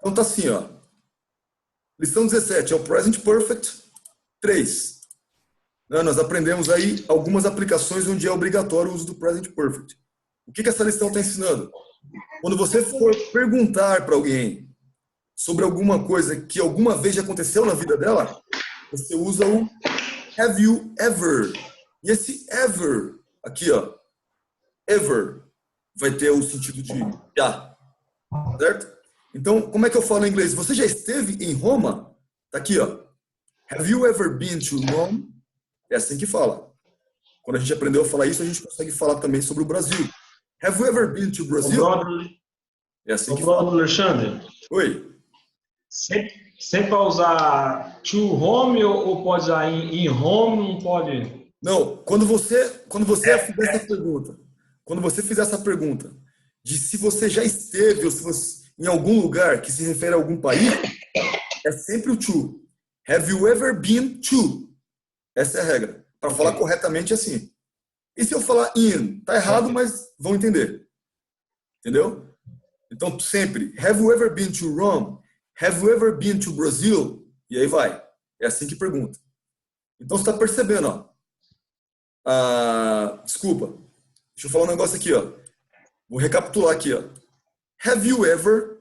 Então tá assim, ó. Lição 17 é o Present Perfect 3. Nós aprendemos aí algumas aplicações onde é obrigatório o uso do Present Perfect. O que essa lição está ensinando? Quando você for perguntar para alguém sobre alguma coisa que alguma vez já aconteceu na vida dela, você usa o Have you ever? E esse ever, aqui, ó, ever, vai ter o sentido de já, certo? Então, como é que eu falo em inglês? Você já esteve em Roma? Tá aqui, ó. Have you ever been to Rome? É assim que fala. Quando a gente aprendeu a falar isso, a gente consegue falar também sobre o Brasil. Have you ever been to Ô, Brazil? brother, É assim ô, que fala. brother Alexandre, Oi. sempre vai usar to home ou pode usar in home, não pode? Não, quando você fizer essa pergunta, quando você fizer essa pergunta de se você já esteve ou se você, em algum lugar que se refere a algum país, é sempre o to. Have you ever been to? Essa é a regra. Para falar Ok. corretamente é assim. E se eu falar in? Tá errado, Ok. mas vão entender. Entendeu? Então, sempre. Have you ever been to Rome? Have you ever been to Brazil? E aí vai. É assim que pergunta. Então, você está percebendo, ó. Desculpa. Deixa eu falar um negócio aqui, ó. Vou recapitular aqui, ó. Have you ever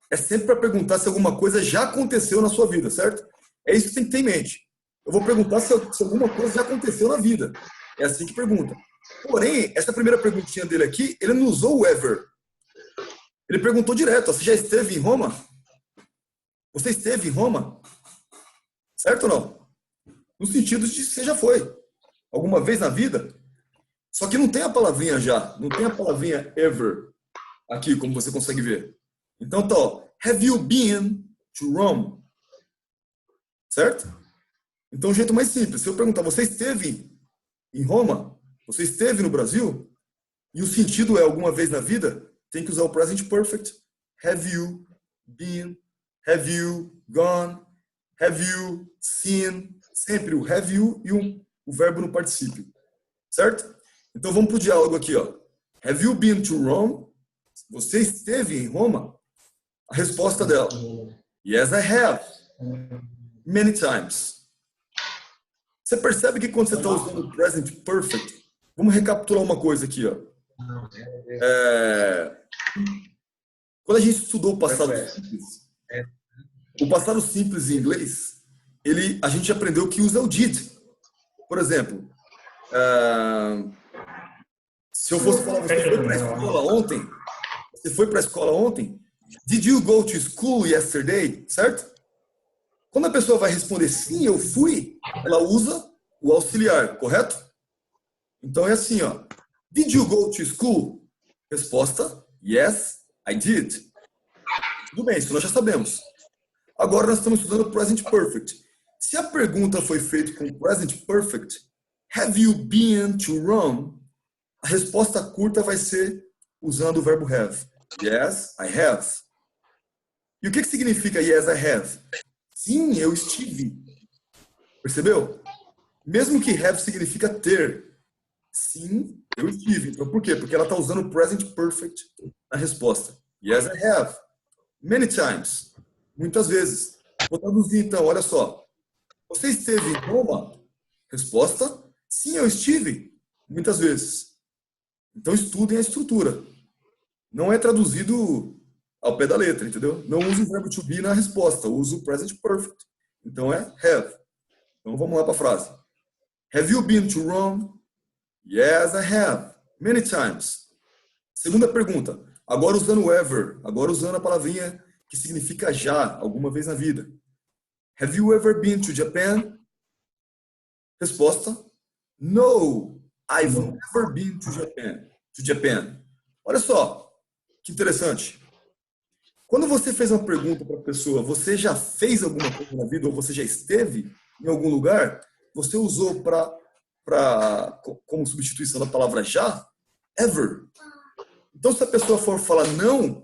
é sempre para perguntar se alguma coisa já aconteceu na sua vida, certo? É isso que tem que ter em mente. Eu vou perguntar se alguma coisa já aconteceu na vida. É assim que pergunta. Porém, essa primeira perguntinha dele aqui, ele não usou o ever. Ele perguntou direto, ó, você já esteve em Roma? Você esteve em Roma? Certo ou não? No sentido de que você já foi. Alguma vez na vida? Só que não tem a palavrinha já. Não tem a palavrinha ever aqui, como você consegue ver. Então tá, ó. Have you been to Rome? Certo? Então o jeito mais simples. Se eu perguntar, você esteve em Roma? Você esteve no Brasil? E o sentido é alguma vez na vida? Tem que usar o present perfect. Have you been? Have you gone? Have you seen? Sempre o have you e o verbo no particípio. Certo? Então vamos para o diálogo aqui, ó. Have you been to Rome? Você esteve em Roma? A resposta dela: Yes, I have. Many times. Você percebe que quando você está usando o present perfect, vamos recapitular uma coisa aqui, ó. Quando a gente estudou o passado simples em inglês, a gente aprendeu que usa o did. Por exemplo, se eu fosse falar, você foi para a escola ontem? Você foi para a escola ontem? Did you go to school yesterday? Certo? Quando a pessoa vai responder sim, eu fui, ela usa o auxiliar, correto? Então é assim, ó. Did you go to school? Resposta: Yes, I did. Tudo bem, isso nós já sabemos. Agora nós estamos usando o present perfect. Se a pergunta foi feita com present perfect, have you been to Rome? A resposta curta vai ser usando o verbo have. Yes, I have. E o que significa yes, I have? Sim, eu estive. Percebeu? Mesmo que have significa ter. Sim, eu estive. Então, por quê? Porque ela está usando o present perfect na resposta. Yes, I have. Many times. Muitas vezes. Vou traduzir então, olha só. Você esteve em Roma? Resposta: sim, eu estive. Muitas vezes. Então, estudem a estrutura. Não é traduzido ao pé da letra, entendeu? Não use o verbo to be na resposta, use o present perfect. Então, é have. Então, vamos lá para a frase. Have you been to Rome? Yes, I have. Many times. Segunda pergunta. Agora usando ever. Agora usando a palavrinha que significa já, alguma vez na vida. Have you ever been to Japan? Resposta: No, I've never been to Japan. To Japan. Olha só, que interessante. Quando você fez uma pergunta para a pessoa, você já fez alguma coisa na vida ou você já esteve em algum lugar, você usou como substituição da palavra já, ever. Então, se a pessoa for falar não,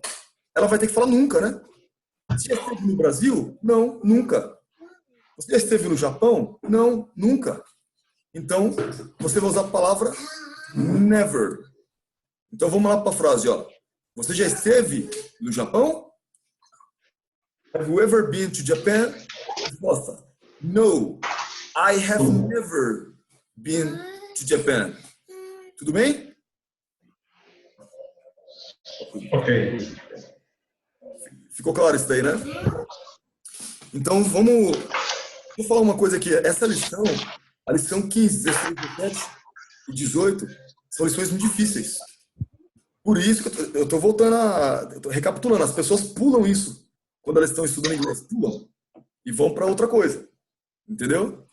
ela vai ter que falar nunca, né? Você já esteve no Brasil? Não, nunca. Você já esteve no Japão? Não, nunca. Então, você vai usar a palavra never. Então, vamos lá para a frase, ó. Você já esteve no Japão? Have you ever been to Japan? Resposta. No, I have never been to Japan. Tudo bem? Ok. Ficou claro isso daí, né? Então, vou falar uma coisa aqui. Essa lição, a lição 15, 16, 17 e 18, são lições muito difíceis. Por isso que eu tô voltando eu tô recapitulando. As pessoas pulam isso quando elas estão estudando inglês. Pulam. E vão para outra coisa. Entendeu?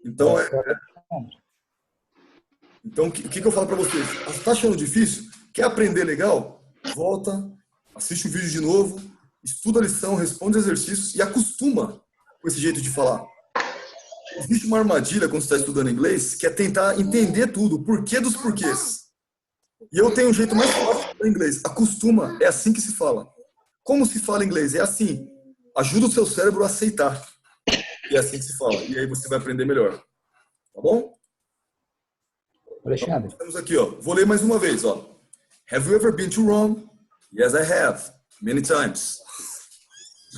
Então, o que eu falo para vocês? Está achando difícil? Quer aprender legal? Volta, assiste o vídeo de novo, estuda a lição, responde exercícios e acostuma com esse jeito de falar. Existe uma armadilha quando você está estudando inglês, que é tentar entender tudo, o porquê dos porquês. E eu tenho um jeito mais fácil de falar inglês. Acostuma, é assim que se fala. Como se fala inglês? É assim. Ajuda o seu cérebro a aceitar. E é assim que se fala. E aí você vai aprender melhor. Tá bom? Alexandre. Então, estamos aqui, ó. Vou ler mais uma vez, ó. Have you ever been to Rome? Yes, I have. Many times.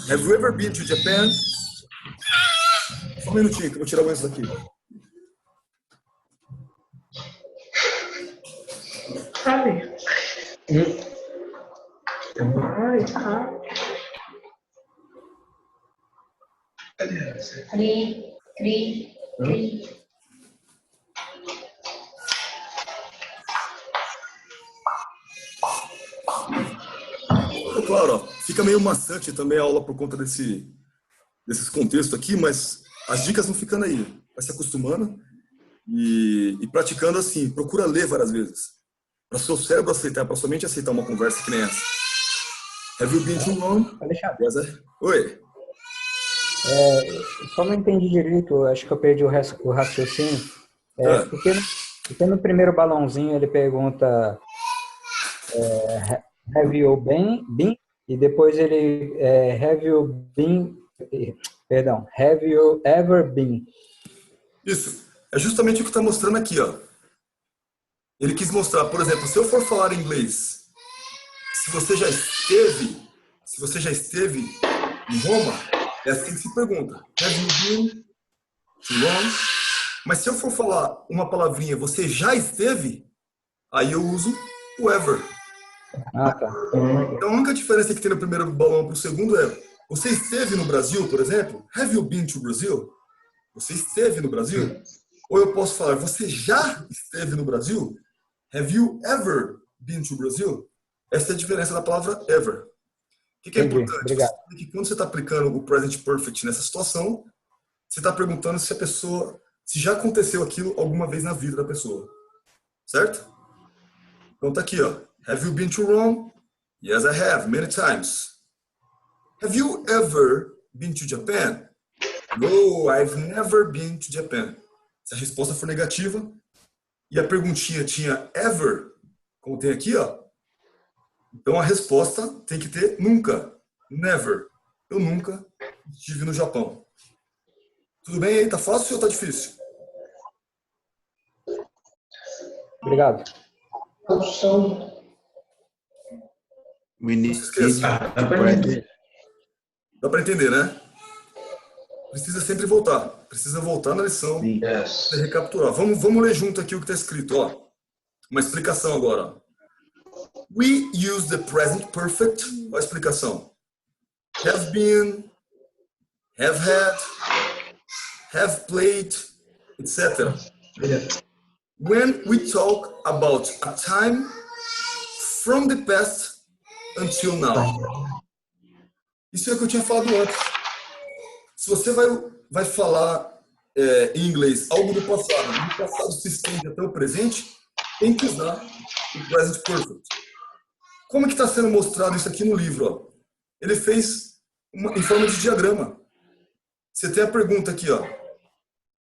Have you ever been to Japan? Só um minutinho, que eu vou tirar o banho daqui. Ai. Three. Claro, ó, fica meio maçante também a aula por conta desses contextos aqui, mas as dicas vão ficando aí. Vai se acostumando e praticando assim. Procura ler várias vezes. Para seu cérebro aceitar, para sua mente aceitar uma conversa que nem essa. Have you been to Rome? Alexandre. Oi. Só não entendi direito, acho que eu perdi o raciocínio. Porque no primeiro balãozinho ele pergunta have you been? E depois ele have you ever been? Isso. É justamente o que está mostrando aqui, ó. Ele quis mostrar, por exemplo, se eu for falar inglês, se você já esteve em Roma, é assim que se pergunta. Have you been to Rome? Mas se eu for falar uma palavrinha, você já esteve, aí eu uso o ever. Ah, tá. Então a única diferença que tem no primeiro balão para o segundo é, você esteve no Brasil, por exemplo? Have you been to Brazil? Você esteve no Brasil? Ou eu posso falar, você já esteve no Brasil? Have you ever been to Brazil? Essa é a diferença da palavra ever. O que é importante? Obrigado. Que quando você está aplicando o present perfect nessa situação, você está perguntando se já aconteceu aquilo alguma vez na vida da pessoa. Certo? Então tá aqui, ó. Have you been to Rome? Yes, I have, many times. Have you ever been to Japan? No, I've never been to Japan. Se a resposta for negativa e a perguntinha tinha ever, como tem aqui, ó, então a resposta tem que ter nunca, never. Eu nunca estive no Japão. Tudo bem aí? Tá fácil ou tá difícil? Obrigado. We need Dá para entender, né? Precisa sempre voltar. Precisa voltar na lição e recapitular. Vamos ler junto aqui o que está escrito. Ó. Uma explicação agora. Ó. We use the present perfect. Olha a explicação. Have been, have had, have played, etc. When we talk about a time from the past until now. Isso é o que eu tinha falado antes. Se você vai falar em inglês algo do passado se estende até o presente, tem que usar o present perfect. Como é que está sendo mostrado isso aqui no livro? Ó? Ele fez em forma de diagrama. Você tem a pergunta aqui, ó.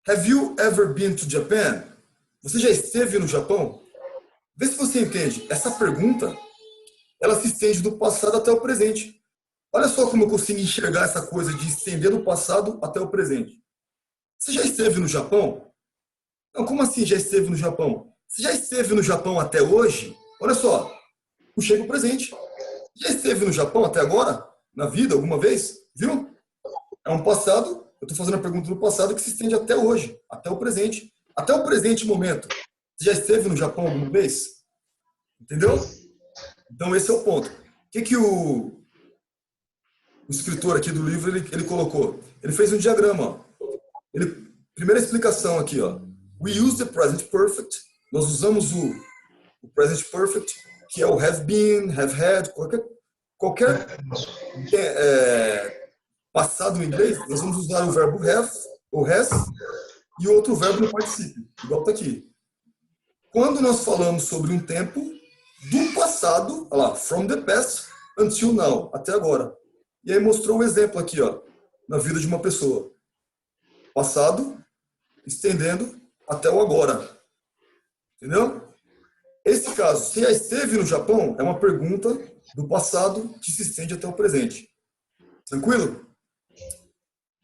Have you ever been to Japan? Você já esteve no Japão? Vê se você entende. Essa pergunta, ela se estende do passado até o presente. Olha só como eu consigo enxergar essa coisa de estender do passado até o presente. Você já esteve no Japão? Não, como assim já esteve no Japão? Você já esteve no Japão até hoje? Olha só, puxei para o presente. Já esteve no Japão até agora? Na vida, alguma vez? Viu? É um passado, eu estou fazendo a pergunta do passado que se estende até hoje, até o presente. Até o presente momento. Você já esteve no Japão alguma vez? Entendeu? Então esse é o ponto. O que o escritor aqui do livro ele colocou? Ele fez um diagrama. Ó. Primeira explicação aqui. Ó. We use the present perfect. Nós usamos o present perfect, que é o have been, have had, qualquer passado em inglês, nós vamos usar o verbo have, ou has, e outro verbo no particípio, igual está aqui. Quando nós falamos sobre um tempo do passado, olha lá, from the past until now, até agora. E aí mostrou o exemplo aqui, ó, na vida de uma pessoa. Passado, estendendo até o agora. Entendeu? Esse caso, se já esteve no Japão, é uma pergunta do passado que se estende até o presente. Tranquilo?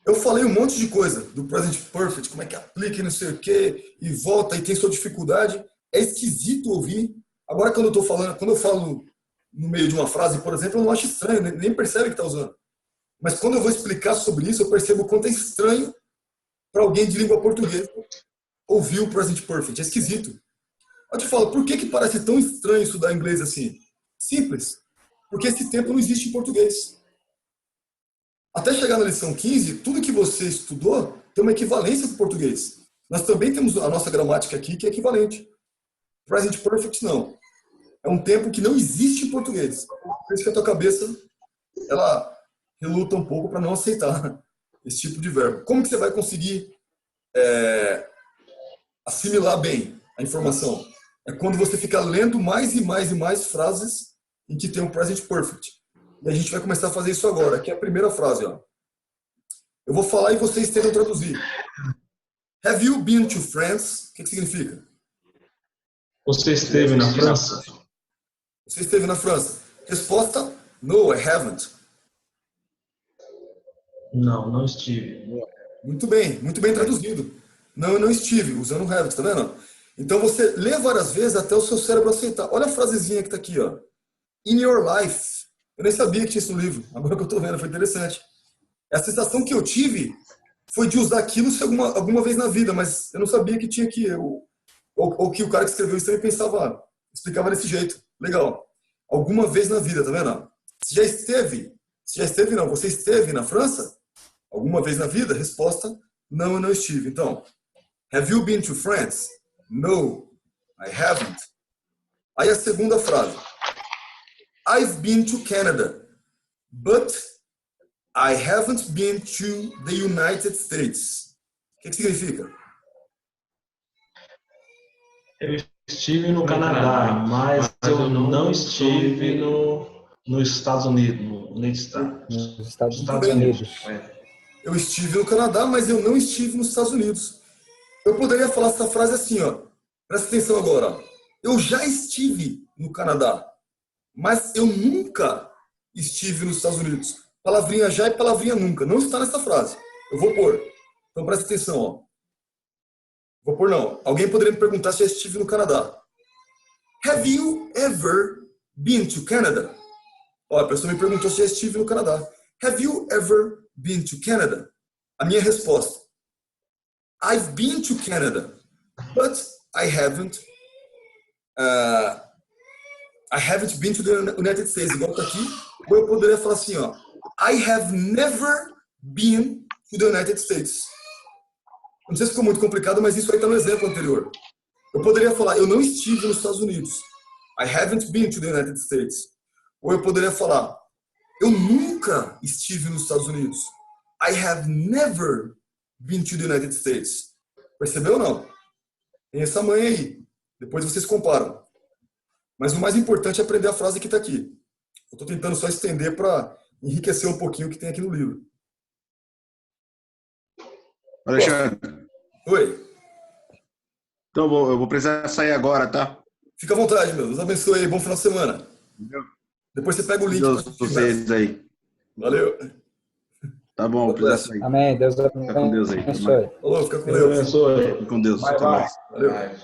Eu falei um monte de coisa do present perfect, como é que aplica e não sei o quê, e volta e tem sua dificuldade. É esquisito ouvir. Agora, quando eu falo no meio de uma frase, por exemplo, eu não acho estranho, nem percebe que está usando. Mas quando eu vou explicar sobre isso, eu percebo o quanto é estranho para alguém de língua portuguesa ouvir o present perfect. É esquisito. Eu te falo, por que parece tão estranho estudar inglês assim? Simples. Porque esse tempo não existe em português. Até chegar na lição 15, tudo que você estudou tem uma equivalência para o português. Nós também temos a nossa gramática aqui que é equivalente. Present perfect não. É um tempo que não existe em português. Por isso que a tua cabeça ela reluta um pouco para não aceitar esse tipo de verbo. Como que você vai conseguir assimilar bem a informação? É quando você fica lendo mais e mais e mais frases em que tem um present perfect. E a gente vai começar a fazer isso agora. Aqui é a primeira frase. Ó. Eu vou falar e vocês tentam traduzir. Have you been to France? O que significa? Você esteve na França? Você esteve na França. Resposta: No, I haven't. Não, não estive. Muito bem traduzido. Não, eu não estive, usando o haven't, tá vendo? Então você lê várias vezes até o seu cérebro aceitar. Olha a frasezinha que está aqui, ó. In your life. Eu nem sabia que tinha isso no livro. Agora que eu estou vendo, foi interessante. A sensação que eu tive foi de usar aquilo alguma vez na vida, mas eu não sabia que tinha aqui. Ou que o cara que escreveu isso também pensava, explicava desse jeito. Legal. Alguma vez na vida, tá vendo? Você esteve na França? Alguma vez na vida? Resposta: não, eu não estive. Então, have you been to France? No, I haven't. Aí a segunda frase. I've been to Canada, but I haven't been to the United States. O que significa? Eu estive no Canadá, mas eu não estive nos Estados Unidos, Nos Estados Muito bem. Unidos. Eu estive no Canadá, mas eu não estive nos Estados Unidos. Eu poderia falar essa frase assim, ó. Presta atenção agora. Ó. Eu já estive no Canadá, mas eu nunca estive nos Estados Unidos. Palavrinha já e palavrinha nunca. Não está nessa frase. Eu vou pôr. Então presta atenção, ó. Vou pôr não. Alguém poderia me perguntar se eu estive no Canadá. Have you ever been to Canada? Ó, a pessoa me perguntou se eu estive no Canadá. Have you ever been to Canada? A minha resposta. I've been to Canada, but I haven't been to the United States. Igual tá aqui. Ou eu poderia falar assim, ó. I have never been to the United States. Não sei se ficou muito complicado, mas isso aí está no exemplo anterior. Eu poderia falar, eu não estive nos Estados Unidos. I haven't been to the United States. Ou eu poderia falar, eu nunca estive nos Estados Unidos. I have never been to the United States. Percebeu ou não? Tem essa manha aí. Depois vocês comparam. Mas o mais importante é aprender a frase que está aqui. Eu estou tentando só estender para enriquecer um pouquinho o que tem aqui no livro. Alexandre. Oi. Então, eu vou precisar sair agora, tá? Fica à vontade, meu. Deus abençoe aí. Bom final de semana. Depois você pega o link. Deus vocês aí. Valeu. Tá bom, vou precisar sair. Amém. Deus Fica com Deus aí. abençoe. Falou, fica com Deus Deus. abençoe. Fica com Deus. Vai, Até vai. mais. Valeu. Vai.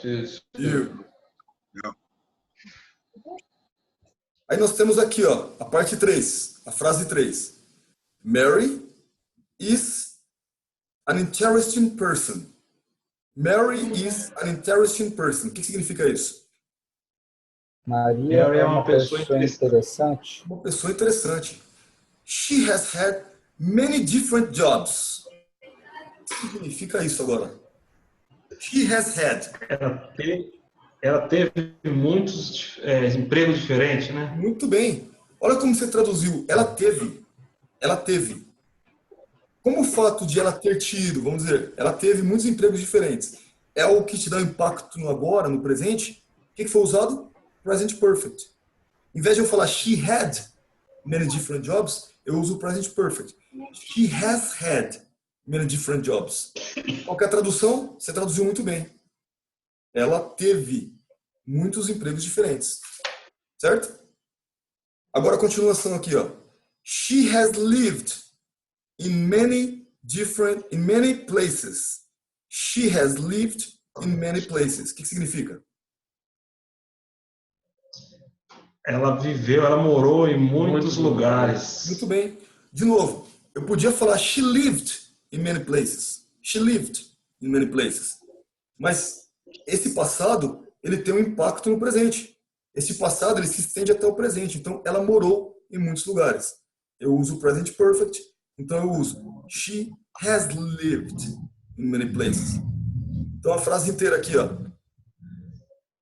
Aí nós temos aqui, ó, a parte 3, a frase 3. Mary is an interesting person. Mary is an interesting person. O que significa isso? Maria é uma pessoa interessante. Uma pessoa interessante. She has had many different jobs. O que significa isso agora? She has had. Ela teve muitos empregos diferentes, né? Muito bem. Olha como você traduziu. Ela teve. Ela teve. Como o fato de ela ter tido, vamos dizer, ela teve muitos empregos diferentes, é o que te dá impacto no agora, no presente, o que foi usado? Present perfect. Em vez de eu falar she had many different jobs, eu uso o present perfect. She has had many different jobs. Qual que é a tradução? Você traduziu muito bem. Ela teve muitos empregos diferentes. Certo? Agora a continuação aqui, ó. She has lived in many places. She has lived in many places. O que significa? Ela viveu, ela morou em muitos lugares. Muito bem. De novo, eu podia falar she lived in many places. She lived in many places. Mas esse passado, ele tem um impacto no presente. Esse passado, ele se estende até o presente. Então, ela morou em muitos lugares. Eu uso o present perfect. Então, eu uso she has lived in many places. Então, a frase inteira aqui, ó.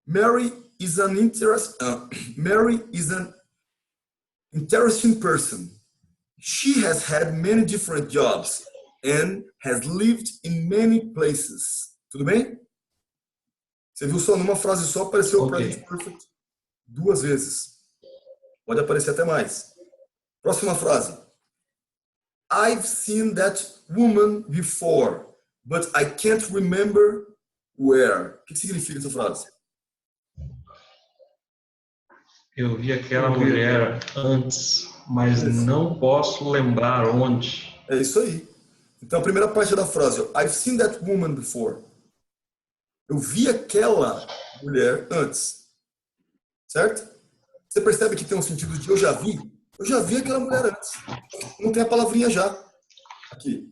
Mary is an interesting person. She has had many different jobs and has lived in many places. Tudo bem? Você viu só numa frase só apareceu o present perfect 2 vezes. Pode aparecer até mais. Próxima frase. I've seen that woman before, but I can't remember where. O que significa essa frase? Eu vi aquela mulher antes, mas não posso lembrar onde. É isso aí. Então, a primeira parte da frase, ó, I've seen that woman before. Eu vi aquela mulher antes. Certo? Você percebe que tem um sentido de eu já vi? Eu já vi aquela mulher antes. Não tem a palavrinha já aqui.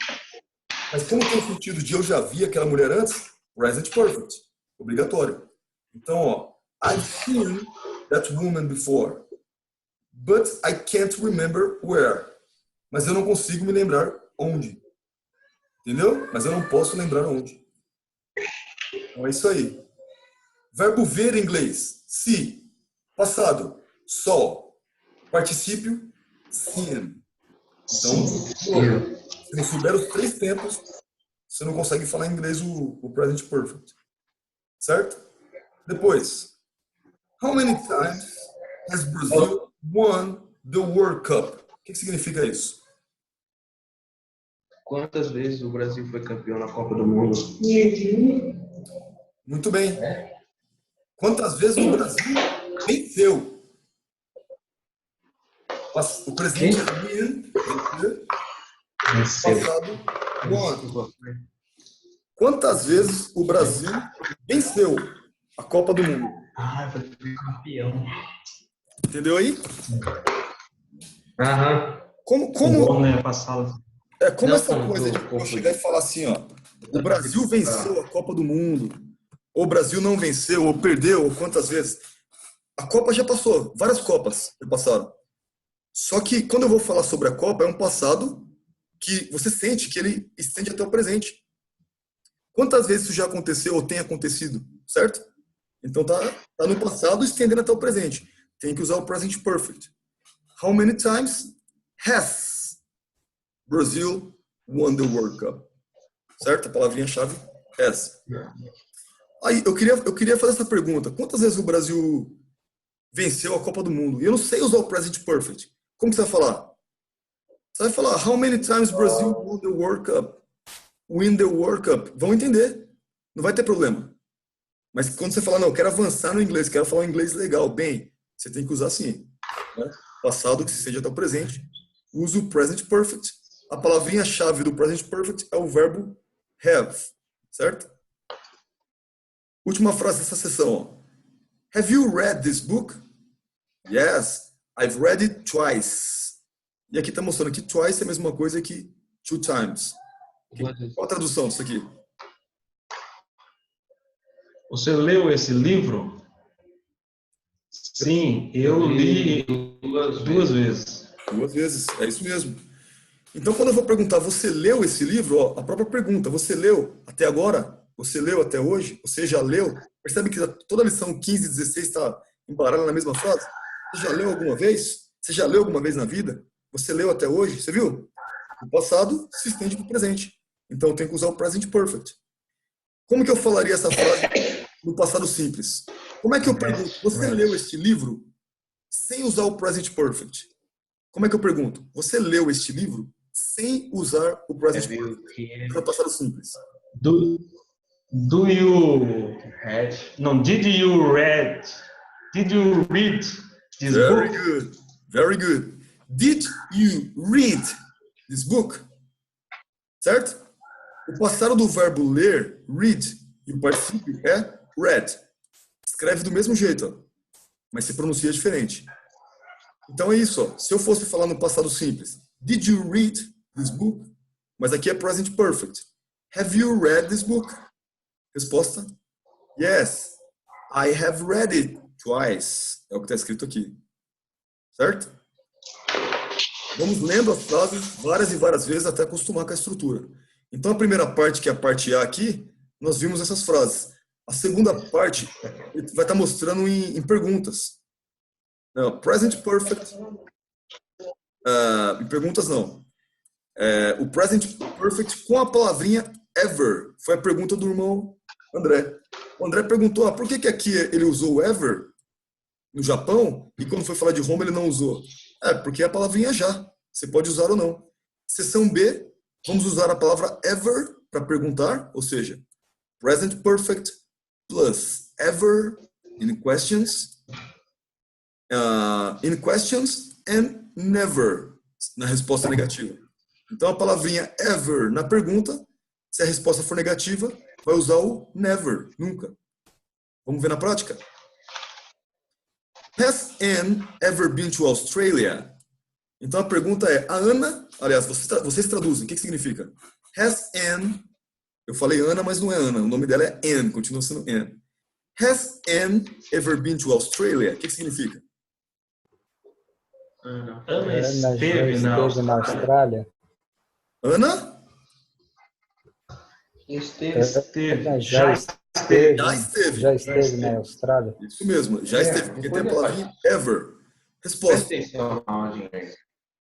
Mas como tem o sentido de eu já vi aquela mulher antes, present perfect. Obrigatório. Então, ó, I've seen that woman before, but I can't remember where. Mas eu não consigo me lembrar onde. Entendeu? Mas eu não posso lembrar onde. Então é isso aí. Verbo ver em inglês. See. Passado. Saw. Particípio, seen. Então, se não souber os 3 tempos, você não consegue falar em inglês o present perfect. Certo? Depois, how many times has Brazil won the World Cup? O que significa isso? Quantas vezes o Brasil foi campeão na Copa do Mundo? Muito bem. Quantas vezes o Brasil venceu? O presidente passado, quantas vezes o Brasil venceu a Copa do Mundo? Foi campeão. Entendeu aí? Aham. Como Bom, né, passado. como Não, essa coisa de eu chegar e falar assim, ó, o Brasil venceu a Copa do Mundo, ou o Brasil não venceu, ou perdeu, ou quantas vezes? A Copa já passou, várias Copas já passaram. Só que quando eu vou falar sobre a Copa, é um passado que você sente que ele estende até o presente. Quantas vezes isso já aconteceu ou tem acontecido, certo? Então tá no passado estendendo até o presente. Tem que usar o present perfect. How many times has Brazil won the World Cup? Certo? A palavrinha-chave has. Aí eu queria fazer essa pergunta. Quantas vezes o Brasil venceu a Copa do Mundo? E eu não sei usar o present perfect. Como você vai falar? Você vai falar, how many times Brazil won the World Cup? Win the World Cup. Vão entender. Não vai ter problema. Mas quando você falar, não, eu quero avançar no inglês, quero falar um inglês legal, bem, você tem que usar assim. Né? Passado que seja até o presente. Usa o present perfect. A palavrinha-chave do present perfect é o verbo have. Certo? Última frase dessa sessão. Have you read this book? Yes, I've read it twice. E aqui está mostrando que twice é a mesma coisa que 2 times. Qual a tradução disso aqui? Você leu esse livro? Sim, eu li 2 vezes. 2 vezes, é isso mesmo. Então, quando eu vou perguntar, você leu esse livro? Ó, a própria pergunta, você leu até agora? Você leu até hoje? Você já leu? Percebe que toda a lição 15 e 16 está embaralhada na mesma frase? Você já leu alguma vez? Você já leu alguma vez na vida? Você leu até hoje? Você viu? O passado se estende para o presente. Então, eu tenho que usar o present perfect. Como que eu falaria essa frase no passado simples? Como é que eu pergunto? Você leu este livro sem usar o present perfect? Como é que eu pergunto? Você leu este livro sem usar o present perfect no passado simples? Do you no, did you read this Very book? good. Very good. Did you read this book? Certo? O passado do verbo ler, read, e o particípio é read. Escreve do mesmo jeito, ó, mas se pronuncia diferente. Então é isso. Ó. Se eu fosse falar no passado simples, did you read this book? Mas aqui é present perfect. Have you read this book? Resposta: yes, I have read it twice. É o que está escrito aqui. Certo? Vamos lendo as frases várias e várias vezes até acostumar com a estrutura. Então, a primeira parte, que é a parte A aqui, nós vimos essas frases. A segunda parte vai estar mostrando em perguntas. Não, present perfect. Em perguntas, não. O present perfect com a palavrinha ever. Foi a pergunta do irmão André. O André perguntou, por que aqui ele usou ever no Japão e quando foi falar de home ele não usou? Porque a palavrinha já. Você pode usar ou não. Seção B, vamos usar a palavra ever para perguntar, ou seja, present perfect plus ever in questions and never na resposta negativa. Então a palavrinha ever na pergunta, se a resposta for negativa, vai usar o never, nunca. Vamos ver na prática? Has Anne ever been to Australia? Então a pergunta é, a Ana, aliás, vocês traduzem, o que significa? Has Anne, eu falei Ana, mas não é Ana, o nome dela é Anne, continua sendo Anne. Has Anne ever been to Australia? O que significa? Ana esteve na Austrália. Ana? Já esteve na Austrália. Isso mesmo, já esteve, porque tem a palavrinha ever.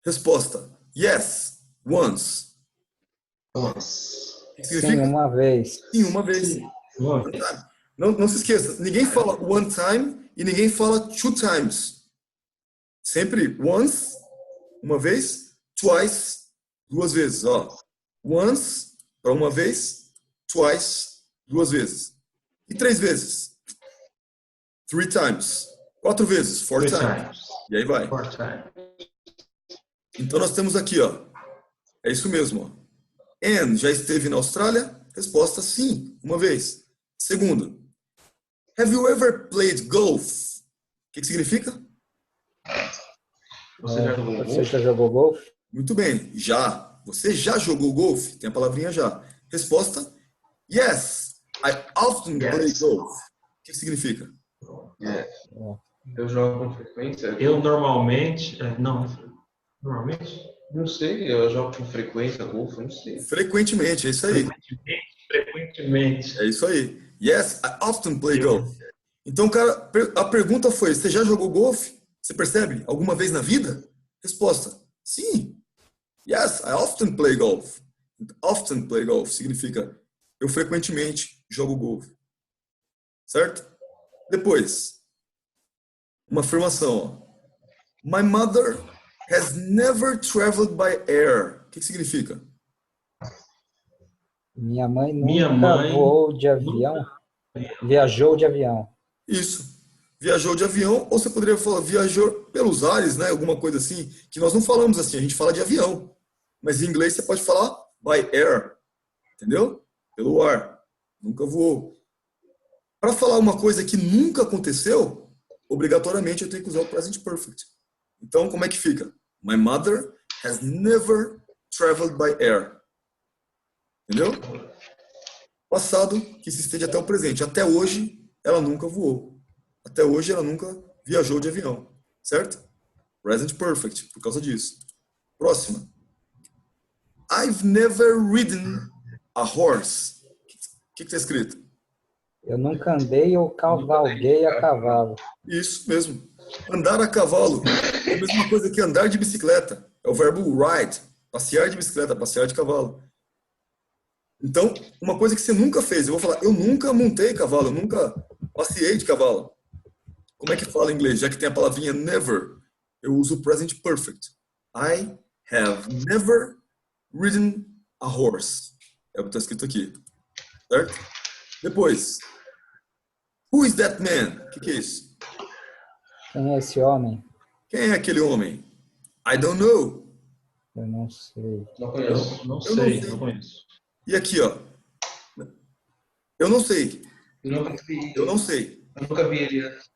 Resposta. Yes, once. Sim, uma vez. Sim, uma vez. Não se esqueça, ninguém fala one time e ninguém fala 2 times. Sempre once, uma vez, twice, 2 vezes. Ó. Once, para uma vez, twice, 2 vezes. E 3 vezes. 3 times. 4 vezes, 4 times. E aí vai. Então nós temos aqui, ó. É isso mesmo, ó. Anne já esteve na Austrália? Resposta sim, uma vez. Segunda. Have you ever played golf? O que significa? Você já jogou golfe? Muito bem, já. Você já jogou golfe? Tem a palavrinha já. Resposta: yes, I often play golf. O que significa? Eu jogo com frequência. Eu normalmente... Normalmente? Não sei, eu jogo com frequência golfe, não sei. Frequentemente, é isso aí. Frequentemente. É isso aí. Yes, I often play golf. Então, cara, a pergunta foi, você já jogou golfe? Você percebe? Alguma vez na vida? Resposta: sim. Yes, I often play golf. Often play golf significa eu frequentemente jogo golfe. Certo? Depois, uma afirmação. Ó. My mother has never traveled by air. O que significa? Minha mãe nunca voou de avião. Viajou de avião. Isso. Viajou de avião, ou você poderia falar viajou pelos ares, né? Alguma coisa assim, que nós não falamos assim, a gente fala de avião. Mas em inglês você pode falar by air. Entendeu? Pelo ar. Nunca voou. Para falar uma coisa que nunca aconteceu, obrigatoriamente eu tenho que usar o present perfect. Então, como é que fica? My mother has never traveled by air. Entendeu? Passado, que se estende até o presente. Até hoje, ela nunca voou. Até hoje, ela nunca viajou de avião. Certo? Present perfect, por causa disso. Próxima. I've never ridden a horse. O que está escrito? Eu nunca andei ou cavalguei a cavalo. Isso mesmo. Andar a cavalo é a mesma coisa que andar de bicicleta. É o verbo ride. Passear de bicicleta, passear de cavalo. Então, uma coisa que você nunca fez. Eu vou falar, eu nunca montei cavalo, eu nunca passeei de cavalo. Como é que fala em inglês? Já que tem a palavrinha never, eu uso o present perfect. I have never ridden a horse. É o que está escrito aqui. Certo? Depois. Who is that man? O que é isso? Quem é esse homem? Quem é aquele homem? I don't know. Eu não sei. Não conheço. Não Eu não sei, sei. não conheço. E aqui, ó. Eu não sei. Eu nunca vi, Eu não sei. eu nunca vi ele antes.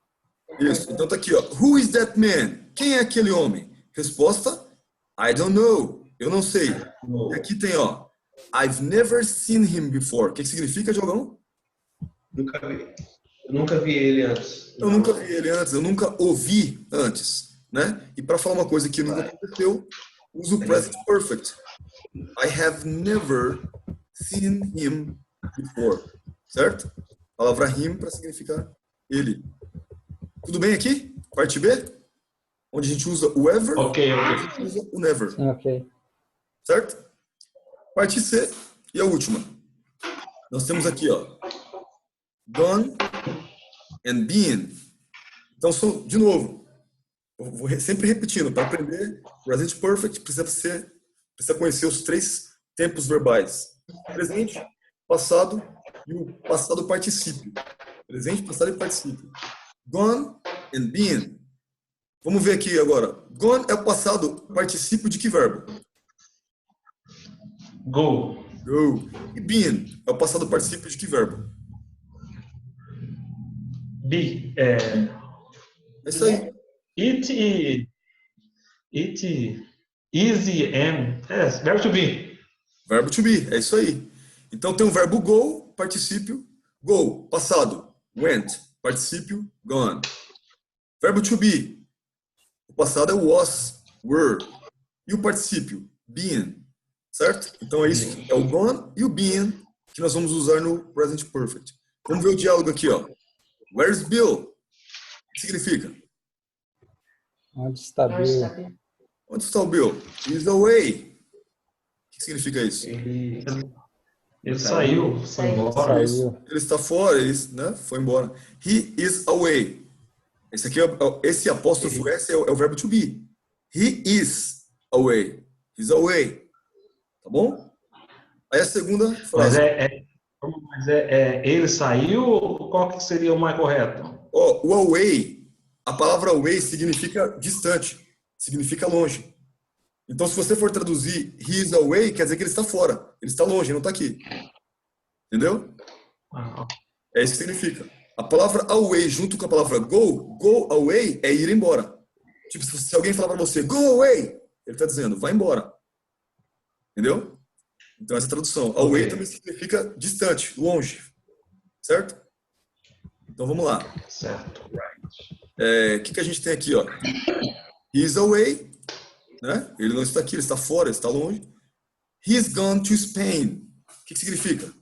Isso. Então tá aqui, ó. Who is that man? Quem é aquele homem? Resposta: I don't know. Eu não sei. E aqui tem, ó. I've never seen him before. O que significa, Jogão? Nunca vi. Eu nunca vi ele antes. Eu nunca vi ele antes. Eu nunca ouvi antes, né? E para falar uma coisa que nunca aconteceu, uso o present perfect. I have never seen him before. Certo? A palavra him para significar ele. Tudo bem aqui? Parte B? Onde a gente usa o ever, Ok. a gente usa o never. Sim, ok. Certo? Parte C e a última. Nós temos aqui, ó. Gone and been. Então, de novo, eu vou sempre repetindo. Para aprender present perfect, precisa conhecer os 3 tempos verbais. Presente, passado e o passado particípio. Presente, passado e particípio. Gone and been. Vamos ver aqui agora. Gone é o passado particípio de que verbo? Go. Go. E been é o passado particípio de que verbo? Be. É isso aí. It, easy, and. Yes, verbo to be. Verbo to be, é isso aí. Então tem o verbo go, particípio, go, passado, went, particípio, gone. Verbo to be, o passado é was, were, e o particípio, been, certo? Então é isso, é o gone e o been que nós vamos usar no present perfect. Vamos ver o diálogo aqui, ó. Where's Bill? O que significa? Onde está Bill? Onde está o Bill? He's away. O que significa isso? Ele saiu, foi embora. Saiu. Ele está fora, ele, né, foi embora. He is away. Esse apóstrofo S é o verbo to be. He is away. He's away. Tá bom? Aí a segunda frase. Mas ele saiu, qual que seria o mais correto? Ó, o away, a palavra away significa distante, significa longe. Então, se você for traduzir he is away, quer dizer que ele está fora. Ele está longe, ele não está aqui. Entendeu? É isso que significa. A palavra away junto com a palavra go away é ir embora. Tipo, se alguém falar para você, go away, ele está dizendo, vai embora. Entendeu? Então, essa tradução. Away também significa distante, longe. Certo? Então, vamos lá. Certo. O que a gente tem aqui, ó? He is away, né? Ele não está aqui, ele está fora, ele está longe. He's gone to Spain. O que significa?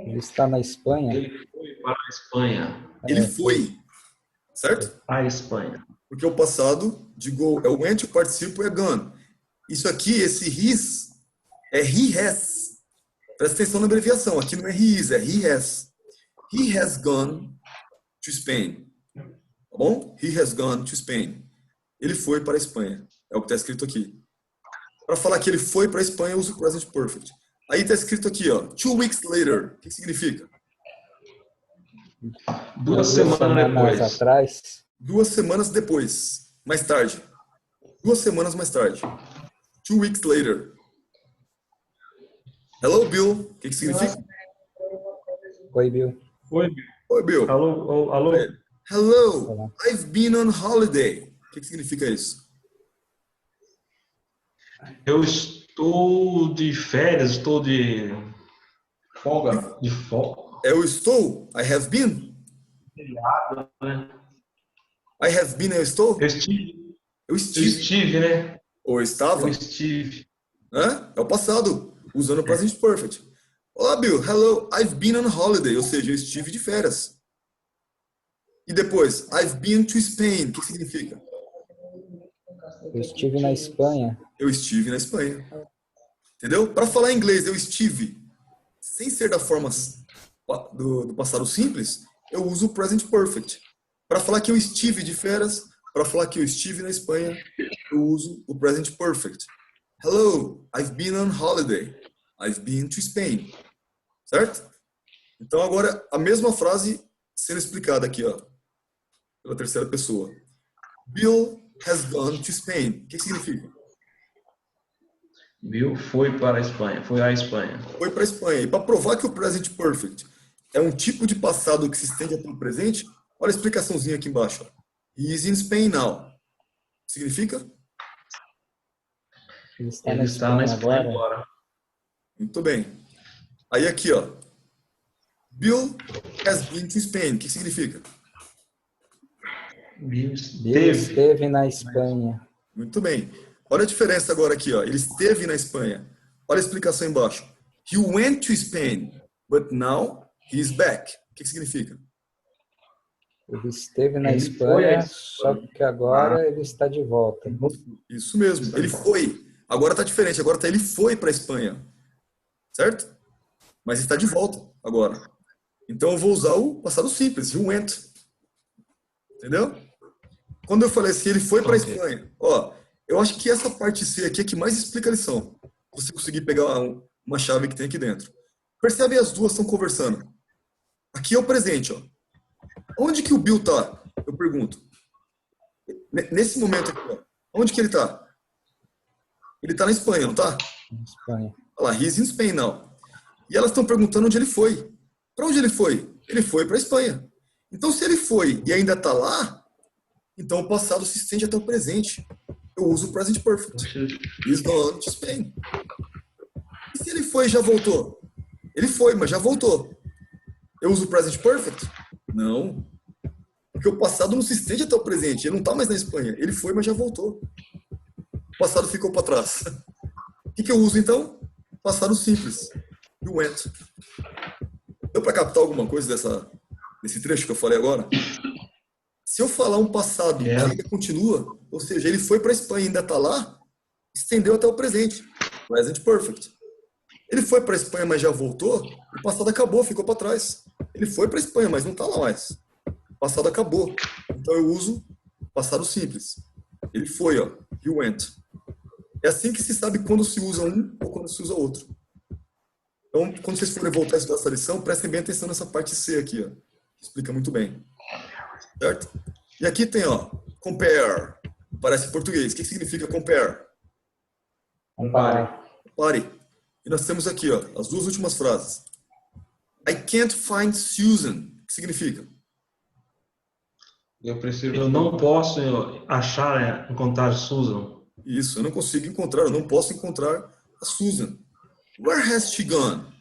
Ele está na Espanha. Ele foi para a Espanha. Ele foi, certo? A Espanha. Porque o passado de go é o went, o particípio é gone. Isso aqui, esse his, é he has. Presta atenção na abreviação. Aqui não é he is, é he has. He has gone to Spain. Tá bom? He has gone to Spain. Ele foi para a Espanha. É o que está escrito aqui. Para falar que ele foi para a Espanha, eu uso o present perfect. Aí está escrito aqui, ó. 2 weeks later. O que significa? 2 semanas depois. Atrás. 2 semanas depois. Mais tarde. 2 semanas mais tarde. 2 weeks later. Hello, Bill. O que significa? Oi, Bill. Oi, Bill. Oi, Bill. Alô? Hello. Olá. I've been on holiday. O que significa isso? Eu estou de férias, estou de Folga. folga. Eu estou, I have been. I have been, eu estou. Eu estive, Eu eu estive. estive, né? Ou eu estava. Eu estive. Né? É o passado, usando o present perfect. Olá, Bill. Hello, I've been on holiday. Ou seja, eu estive de férias. E depois, I've been to Spain. O que significa? Eu estive na Espanha. Eu estive na Espanha. Entendeu? Para falar em inglês, eu estive, sem ser da forma do passado simples, eu uso o present perfect. Para falar que eu estive de férias, para falar que eu estive na Espanha, eu uso o present perfect. Hello, I've been on holiday. I've been to Spain. Certo? Então agora a mesma frase sendo explicada aqui, ó, pela terceira pessoa. Bill has gone to Spain. O que significa? Bill foi para a Espanha, foi à Espanha. Foi para a Espanha. E para provar que o present perfect é um tipo de passado que se estende até o presente, olha a explicaçãozinha aqui embaixo. Ó. He is in Spain now. Significa? Ele está Ele está na Espanha agora. Muito bem. Aí aqui, ó. Bill has been to Spain. O que significa? Bill Bill esteve na Espanha. Muito bem. Olha a diferença agora aqui, ó. Ele esteve na Espanha. Olha a explicação embaixo. He went to Spain, but now he is back. O que significa? Ele esteve na Ele foi Espanha, à só que agora ele está de volta. Isso mesmo. Ele foi. Agora tá diferente. Agora tá ele foi para a Espanha. Certo? Mas está de volta agora. Então eu vou usar o passado simples. He went. Entendeu? Quando eu falei assim, ele foi para a Espanha. Ó, eu acho que essa parte C aqui é que mais explica a lição. Você conseguir pegar uma chave que tem aqui dentro. Percebe, as duas estão conversando. Aqui é o presente, ó. Onde que o Bill tá? Eu pergunto. Nesse momento aqui, ó. Onde que ele tá? Ele tá na Espanha, não tá? Na Espanha. Olha lá, he's in Spain now. E elas estão perguntando onde ele foi. Para onde ele foi? Ele foi para a Espanha. Então, se ele foi e ainda tá lá, então o passado se estende até o presente. Eu uso o present perfect. He's gone to Spain. E se ele foi e já voltou? Ele foi, mas já voltou. Eu uso o present perfect? Não. Porque o passado não se estende até o presente. Ele não está mais na Espanha. Ele foi, mas já voltou. O passado ficou para trás. O que eu uso então? Passado simples. You went. Deu para captar alguma coisa desse trecho que eu falei agora? Se eu falar um passado que ainda continua, ou seja, ele foi para a Espanha e ainda está lá, estendeu até o presente. Present perfect. Ele foi para a Espanha, mas já voltou, o passado acabou, ficou para trás. Ele foi para a Espanha, mas não está lá mais. O passado acabou. Então eu uso passado simples. Ele foi, ó. He went. É assim que se sabe quando se usa um ou quando se usa outro. Então, quando vocês forem voltar a estudar essa lição, prestem bem atenção nessa parte C aqui, ó. Explica muito bem. Certo? E aqui tem, ó, compare. Parece em português. O que significa compare? Comparar. Pare. E nós temos aqui, ó, as duas últimas frases. I can't find Susan. O que significa? Eu não posso achar, encontrar Susan. Isso, eu não consigo encontrar, eu não posso encontrar a Susan. Where has she gone? O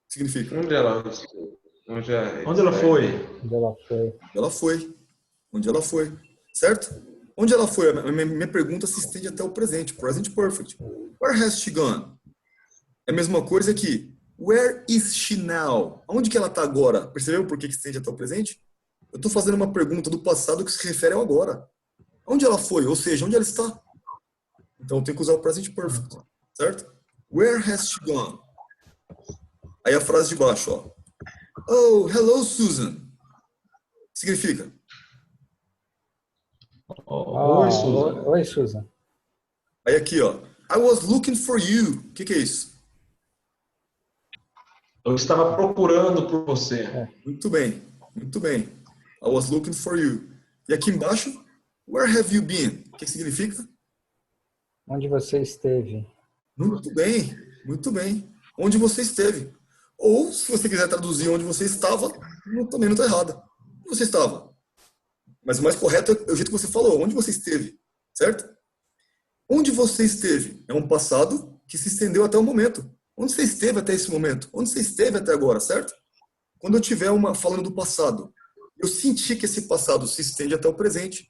que significa? Onde ela foi? Onde ela foi? Ela foi. Onde ela foi. Certo? Onde ela foi? A minha pergunta se estende até o presente. Present perfect. Where has she gone? É a mesma coisa que where is she now? Onde que ela está agora? Percebeu por que estende até o presente? Eu estou fazendo uma pergunta do passado que se refere ao agora. Onde ela foi? Ou seja, onde ela está? Então eu tenho que usar o present perfect. Certo? Where has she gone? Aí a frase de baixo, ó. Oh, hello, Susan. Significa? Oi, Susan. Oi, Susan. Aí aqui, ó. I was looking for you. O que é isso? Eu estava procurando por você. Muito bem. Muito bem. I was looking for you. E aqui embaixo, where have you been? O que significa? Onde você esteve? Muito bem. Muito bem. Onde você esteve. Ou, se você quiser traduzir onde você estava, também não está errado. Onde você estava? Mas o mais correto é o jeito que você falou. Onde você esteve? Certo? Onde você esteve? É um passado que se estendeu até o momento. Onde você esteve até esse momento? Onde você esteve até agora, certo? Quando eu estiver falando do passado, eu senti que esse passado se estende até o presente.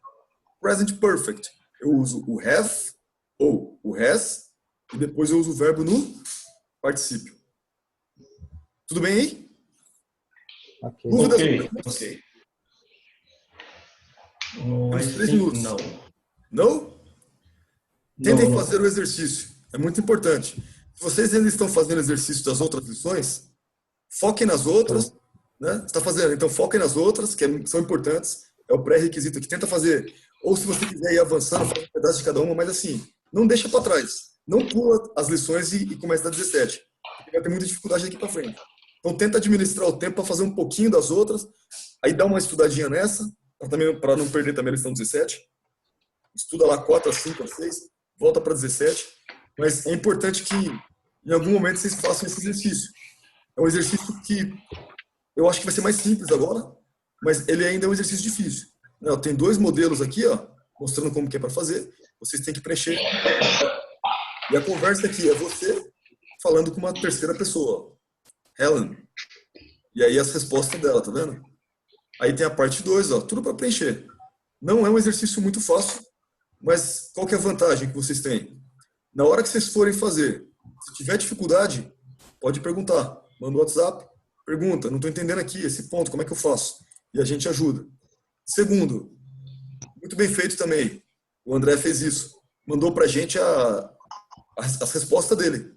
Present perfect. Eu uso o have ou o has e depois eu uso o verbo no particípio. Tudo bem aí? Ok. Dúvidas? Ok. Temos 3 think minutos. não. Não? Tentem Não. fazer o exercício. É muito importante. Se vocês ainda estão fazendo exercício das outras lições, foquem nas outras. Né? Você está fazendo, então foquem nas outras, que são importantes. É o pré-requisito aqui. Tenta fazer, ou se você quiser ir avançando, faz um pedaço de cada uma, mas assim, não deixa para trás. Não pula as lições e começa da 17. Vai ter muita dificuldade daqui para frente. Então tenta administrar o tempo para fazer um pouquinho das outras, aí dá uma estudadinha nessa, para não perder também a lição 17. Estuda lá 4, a 5, a 6, volta para 17. Mas é importante que em algum momento vocês façam esse exercício. É um exercício que eu acho que vai ser mais simples agora, mas ele ainda é um exercício difícil. Eu tenho 2 modelos aqui, ó, mostrando como que é para fazer. Vocês têm que preencher. E a conversa aqui é você falando com uma terceira pessoa. Helen. E aí as respostas dela, tá vendo? Aí tem a parte 2, ó, tudo para preencher. Não é um exercício muito fácil, mas qual que é a vantagem que vocês têm? Na hora que vocês forem fazer, se tiver dificuldade, pode perguntar. Manda o WhatsApp, pergunta, não estou entendendo aqui esse ponto, como é que eu faço? E a gente ajuda. Segundo, muito bem feito também. O André fez isso. Mandou para a gente as respostas dele.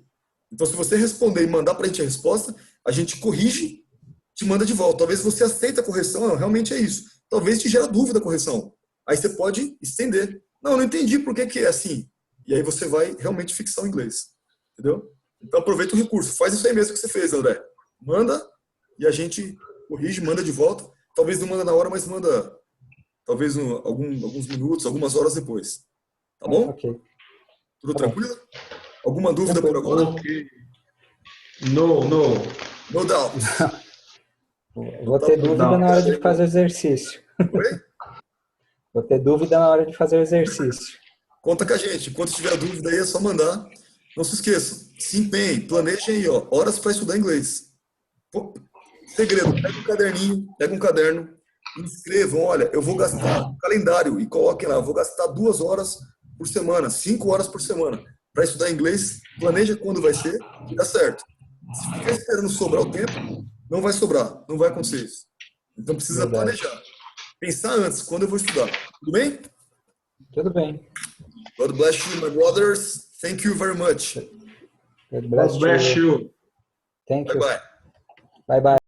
Então, se você responder e mandar para a gente a resposta, a gente corrige, te manda de volta. Talvez você aceite a correção, não, realmente é isso. Talvez te gere dúvida a correção. Aí você pode estender. Não entendi por que é assim. E aí você vai realmente fixar o inglês. Entendeu? Então, aproveita o recurso. Faz isso aí mesmo que você fez, André. Manda e a gente corrige, manda de volta. Talvez não manda na hora, mas manda talvez alguns minutos, algumas horas depois. Tá bom? Ok. Tudo Tá tranquilo? Alguma dúvida por agora? Ok. No. No doubt. Vou ter dúvida na hora de fazer o exercício. Oi? Vou ter dúvida na hora de fazer o exercício. Conta com a gente. Enquanto tiver dúvida aí, é só mandar. Não se esqueçam. Se empenhem. Planejem aí, ó. Horas para estudar inglês. Segredo. Pega um caderninho, pega um caderno. Inscrevam. Olha, eu vou gastar um calendário e coloquem lá. Eu vou gastar 2 horas por semana, 5 horas por semana para estudar inglês. Planeja quando vai ser e dá certo. Se ficar esperando sobrar o tempo, não vai sobrar. Não vai acontecer isso. Então precisa planejar. Pensar antes, quando eu vou estudar. Tudo bem? Tudo bem. God bless you, my brothers. Thank you very much. God God bless you. Thank Bye you. bye. Bye bye.